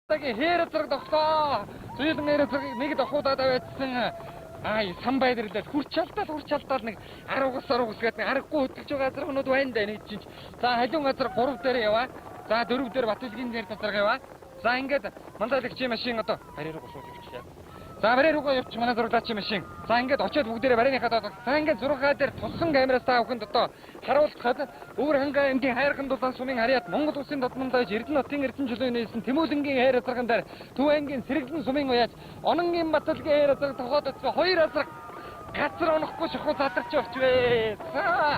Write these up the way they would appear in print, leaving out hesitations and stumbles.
Хээр зэрэг тогтоо. Зүйн нэг давхуудаад аваадсан. Сан байрлал хурч алдаад нэг 10 гэдэг аргагүй хөдөлж байгаа газрынууд байна да нэг чинь. За халуун газар 3 дээр яваа. За 4 дээр Батэлгийн дээр тазар яваа. За ингээд мандаалагчийн машин одоо барь руу гусууж явчихлаа. За барь руугаа явчих манай зураглаачийн машин. За ингээд очиод бүгдээрээ барийнхаа доод. За ингээд зурхаа дээр туссан камераас та бүхэнд одоо харуулахад өвөр хангаа аймгийн хайрхан дулаан сумын харьяат Монгол улсын додмонд байж Эрдэнэ хотын Эрдэнэчлийн нээсэн Тэмүүлэнгийн хайр азарган дээр Төв аймгийн Сэргэлэн сумын уяаж Ононгийн Батэлгийн хайр азарг тогоод очсон 2 азарг газар онохгүй шахуу задарч явчихвэ.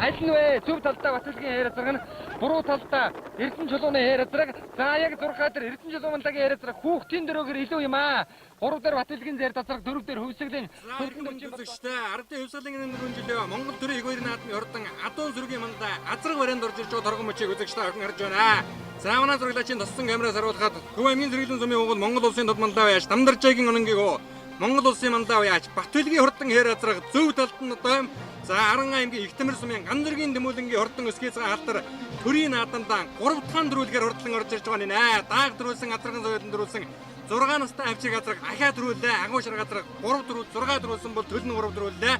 Аль нь вэ? Зөв талдаа Батэлгийн хайр азарг нь буруу талдаа Эрдэнэ чулууны хайр азарг. За яг зурхаа дээр Эрдэнэ чулуундагийн хайр азарг хүүхдийн дөрөөгөр илүү юм аа. 3 дээр Батэлгийн зэр тазраг 4 дээр хөвсгөлийн төлөвлөгчтэй ардын хөвсгөлийн нэрүүн жилээ Монгол төрийн 2 наадмын ордон адуун сүргийн мандаа азраг барианд орж ирж байгаа торгон мөчийг үзэгчтэй охин харж байна. За манай зураглаачийн тоссон камераас харуулхад Төв аймгийн Сэргэлэн сумын угол Монгол улсын дод мандаа байж Дамдаржаагийн ононгийн Монгол улсын мандаа яаж Батэлгийн хурдан хайр азраг зөв талд нь одоо за Аран аймгийн Игтэмэр сумын Ганзэргийн Тэмүүлэнгийн хурдан өсгийцэн халтар төрийн наадамдаа 3 дахь дөрүүлгээр хурдан орж ирж байгаа нэ. Дааг дөрүүлсэн азрагын соёлын дөрүүлсэн 6 настай авчиг азраг ахаа дөрүүлээ. Агуу шар азраг 3 дөрүүл 6 дөрүүлсэн бол төлн 3 дөрүүлээ.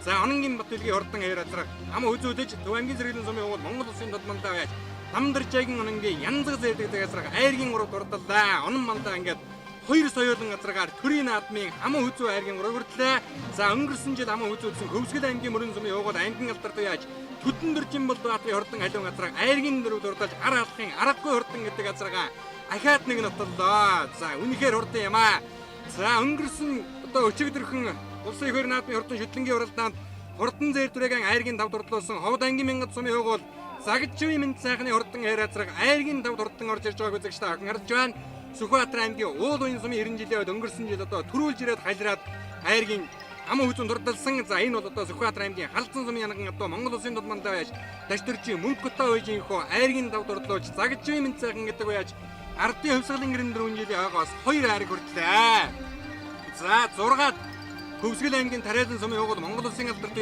За Ононгийн Батэлгийн хурдан хайр азраг ам үзүүлж Төв аймгийн Сэргэлэн сумын угол Монгол улсын дод мандаа байж Дамдаржаагийн ононгийн янзаг зэрлэгдэг азраг айргийн 3 дурдаллаа. Онон мандаа ингээд 2 соёлын азрагаар төрийн наадмын аман хүзүү айргийн 3 хүртлээ. За өнгөрсөн жил аман хүзүүлсэн Хөвсгөл аймгийн Мөрөн сумын угол аймгийн алдарт яаж Төдөн дөржин бол Баатарын хурдан халуун азраг айргийн 4 дурдалж ар алхахын аргагүй хурдан гэдэг азрагаа ахаад нэг нотлоо. За үнэхээр хурдан юм аа. За өнгөрсөн одоо өчигдөрхөн улсын 2 наадмын хурдан шүтлэнгийн уралдаанд хурдан зээл дүрээгэн айргийн 5 дурдлуулсан Ховд ангийн Мянгад сумын угол Загживын мэнд сайхны хурдан хайр азраг айргийн 5 хурдан орж ирж байгааг үзэгчтэй охин харж байна. Сүхбаатар аймгийн Уул уян сумын 90 жилийн өнгөрсөн жил одоо төрүүлж ирээд халираад айргийн аман хүзүүн дурдалсан. За энэ бол одоо Сүхбаатар аймгийн Халдсан сумын янган одоо Монгол улсын дод мандаа байж Дашторжийн Мөнгөтөө үеийнхөө айргийн 5 дурдлуулж Загживын мэнд сайхан гэдэг байж ардын хөвсгөлийн гэрэн дөрвөн жилийн агаас 2 айраг хүртлээ. За 6-аад Хөвсгөл аймгийн Тариалан сумын угол Монгол улсын алдарт